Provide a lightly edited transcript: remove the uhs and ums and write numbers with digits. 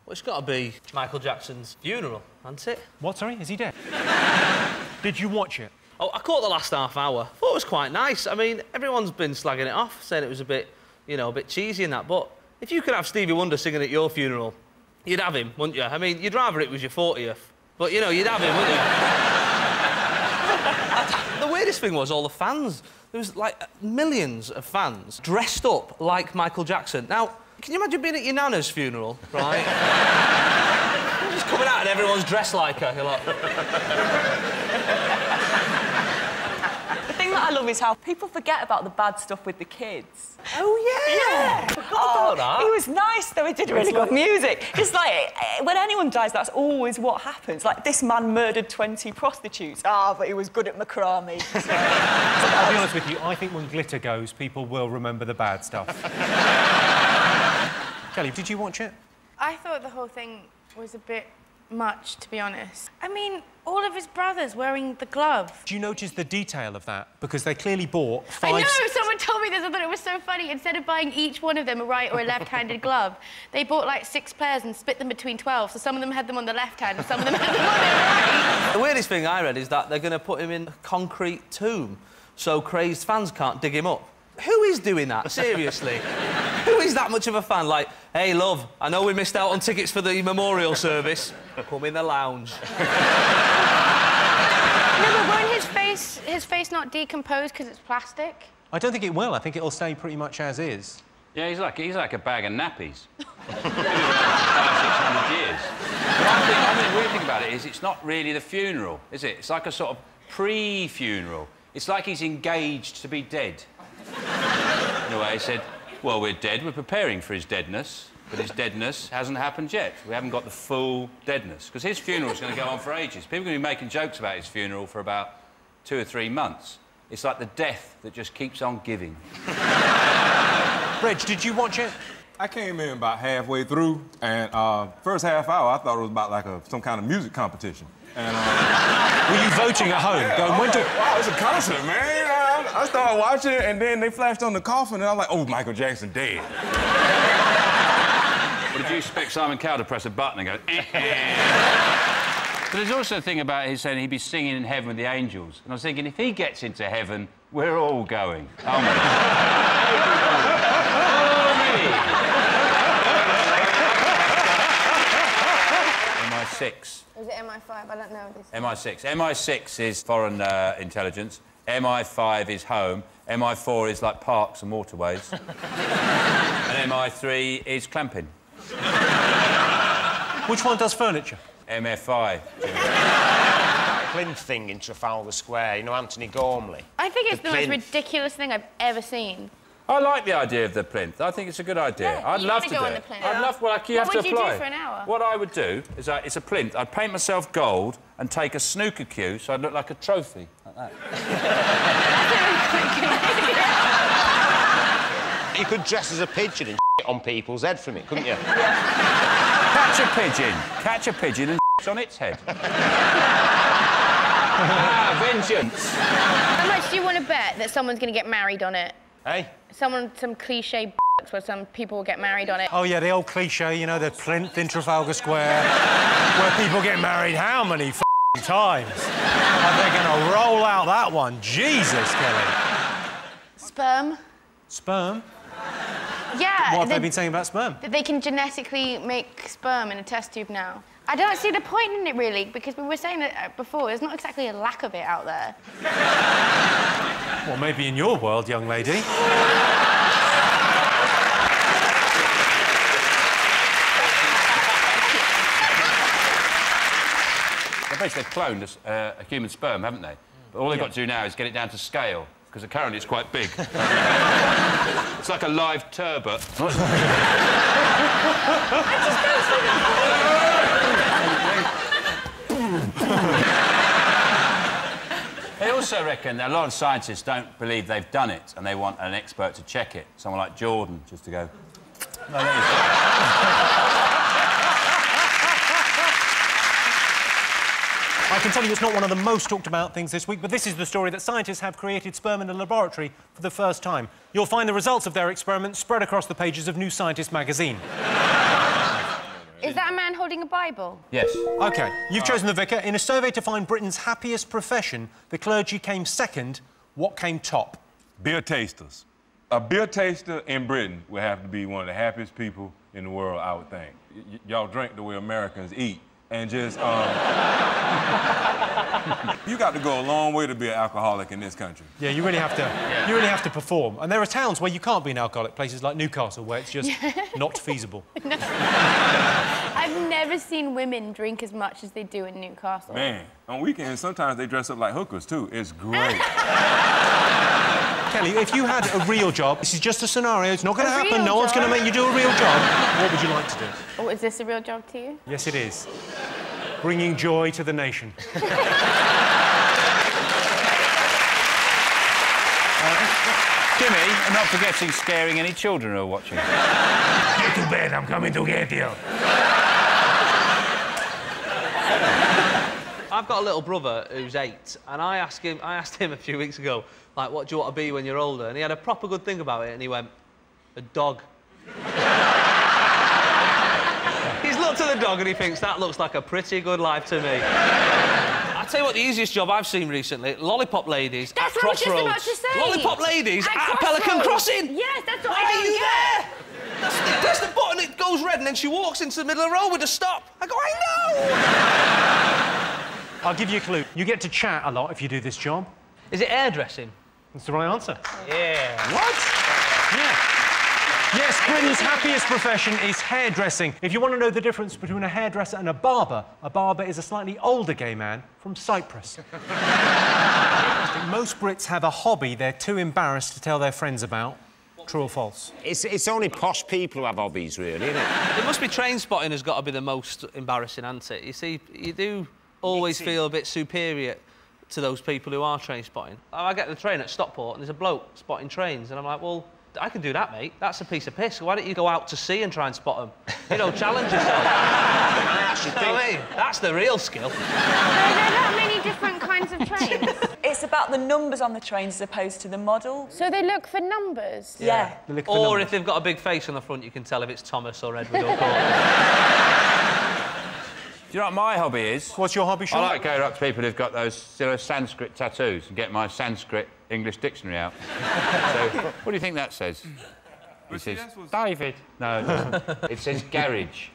Well, it's got to be Michael Jackson's funeral, hasn't it? What, sorry? Is he dead? Did you watch it? Oh, I caught the last half hour. Thought it was quite nice. I mean, everyone's been slagging it off, saying it was a bit, you know, a bit cheesy and that, but if you could have Stevie Wonder singing at your funeral, you'd have him, wouldn't you? I mean, you'd rather it was your 40th, but, you know, you'd have him, wouldn't you? The weirdest thing was all the fans. There was, like, millions of fans dressed up like Michael Jackson. Now, can you imagine being at your nana's funeral, right? You're just coming out and everyone's dressed like her. You're like... The thing that I love is how people forget about the bad stuff with the kids. Oh, yeah! Oh, he was nice, though. He did really good music. It's like, when anyone dies, that's always what happens. Like, this man murdered 20 prostitutes. Ah, but he was good at macrame. So, I'll be honest with you, I think when glitter goes, people will remember the bad stuff. Kelly, did you watch it? I thought the whole thing was a bit much, to be honest. I mean, all of his brothers wearing the glove. Do you notice the detail of that? Because they clearly bought 5... I know, someone told me this, I thought it was so funny. Instead of buying each one of them a right or a left-handed glove, they bought, like, 6 pairs and split them between 12, so some of them had them on the left hand and some of them had them on the right. The weirdest thing I read is that they're going to put him in a concrete tomb so crazed fans can't dig him up. Who is doing that? Seriously? Who is that much of a fan? Like, hey, love, I know we missed out on tickets for the memorial service. Come in the lounge. No, but won't his face not decompose because it's plastic? I don't think it will. I think it'll stay pretty much as is. Yeah, he's like a bag of nappies. 500, 600 years. But I mean, the weird thing about it is it's not really the funeral, is it? It's like a sort of pre-funeral. It's like he's engaged to be dead. In a way, he said, well, we're dead, we're preparing for his deadness, but his deadness hasn't happened yet. We haven't got the full deadness. Because his funeral's going to go on for ages. People are going to be making jokes about his funeral for about 2 or 3 months. It's like the death that just keeps on giving. Reg, did you watch it? I came in about halfway through, and first half hour, I thought it was about like some kind of music competition. And, were you voting at home? Yeah, Going, when to... Wow, it's a concert, man. I started watching it, and then they flashed on the coffin, and I was like, oh, Michael Jackson dead. Well, did you expect Simon Cowell to press a button and go, But there's also a thing about him saying he'd be singing in heaven with the angels. And I was thinking, if he gets into heaven, we're all going. Oh, my MI6. Was it MI5? I don't know. MI6. MI6 is foreign intelligence. MI5 is home. MI4 is like parks and waterways. And MI3 is clamping. Which one does furniture? MFI. Plinth thing in Trafalgar Square, you know, Anthony Gormley. I think it's the most ridiculous thing I've ever seen. I like the idea of the plinth. I think it's a good idea. Yeah, I'd love to do on it. the plinth. I'd love. Well, like, you have to apply. What would you do for an hour? What I would do is, it's a plinth. I'd paint myself gold and take a snooker cue so I'd look like a trophy, like that. You could dress as a pigeon and shit on people's head from it, couldn't you? Catch a pigeon and on its head. Vengeance. How much do you want to bet that someone's going to get married on it? Hey? Some cliche where some people will get married on it. Oh, yeah, the old cliche, you know, the plinth in Trafalgar Square, where people get married how many times? Are they going to roll out that one? Jesus, Kelly. Sperm. Sperm? Yeah. What have they been saying about sperm? That they can genetically make sperm in a test tube now. I don't see the point in it, really, because we were saying that before, there's not exactly a lack of it out there. Well, maybe in your world, young lady. I basically they've cloned a human sperm, haven't they? But all they've got to do now is get it down to scale, because currently it's quite big. It's like a live turbot. They also reckon that a lot of scientists don't believe they've done it and they want an expert to check it. Someone like Jordan, just to go... No, I can tell you it's not one of the most talked about things this week, but this is the story that scientists have created sperm in a laboratory for the first time. You'll find the results of their experiments spread across the pages of New Scientist magazine. Is that a man holding a Bible? Yes. OK, you've chosen the vicar. In a survey to find Britain's happiest profession, the clergy came second. What came top? Beer tasters. A beer taster in Britain would have to be one of the happiest people in the world, I would think. Y'all drink the way Americans eat, and just, you got to go a long way to be an alcoholic in this country. Yeah, you really have to. You really have to perform. And there are towns where you can't be an alcoholic, places like Newcastle, where it's just not feasible. No. I've never seen women drink as much as they do in Newcastle. Man, on weekends, sometimes they dress up like hookers, too. It's great. Kelly, if you had a real job, this is just a scenario, it's not going to happen, real no one's going to make you do a real job, what would you like to do? Oh, is this a real job to you? Yes, it is. Bringing joy to the nation. Jimmy, and not forgetting scaring any children who are watching. Get to bed, I'm coming to get you. I've got a little brother who's 8, and I asked him a few weeks ago, like, what do you want to be when you're older? And he had a proper good think about it, and he went, a dog. He's looked at the dog and he thinks, that looks like a pretty good life to me. I'll tell you what, the easiest job I've seen recently, lollipop ladies at Crossroads. That's what I was just about to say. Lollipop ladies at Pelican Crossing. Yes, that's what Why I are don't you get. there? Press the button, it goes red, and then she walks into the middle of the road with a stop. I go, I know! I'll give you a clue. You get to chat a lot if you do this job. Is it hairdressing? That's the right answer. Yeah. What? Yeah. Yes, Britain's happiest profession is hairdressing. If you want to know the difference between a hairdresser and a barber is a slightly older gay man from Cyprus. Most Brits have a hobby they're too embarrassed to tell their friends about. True or false? It's only posh people who have hobbies, really, isn't it? It must be train spotting has got to be the most embarrassing, hasn't it? You see, you do always feel a bit superior to those people who are train spotting. I get the train at Stockport and there's a bloke spotting trains and I'm like, well, I can do that, mate. That's a piece of piss. Why don't you go out to sea and try and spot them? You know, challenge yourself. That's the real skill. There are that many different kinds of trains. It's about the numbers on the trains as opposed to the model. So they look for numbers? Yeah. Or if they've got a big face on the front, you can tell if it's Thomas or Edward or Gordon. Do you know what my hobby is? What's your hobby, Sean? I like going up to people who've got those, you know, Sanskrit tattoos and get my Sanskrit English dictionary out. So, what do you think that says? It says, David. No, it doesn't. It says garage.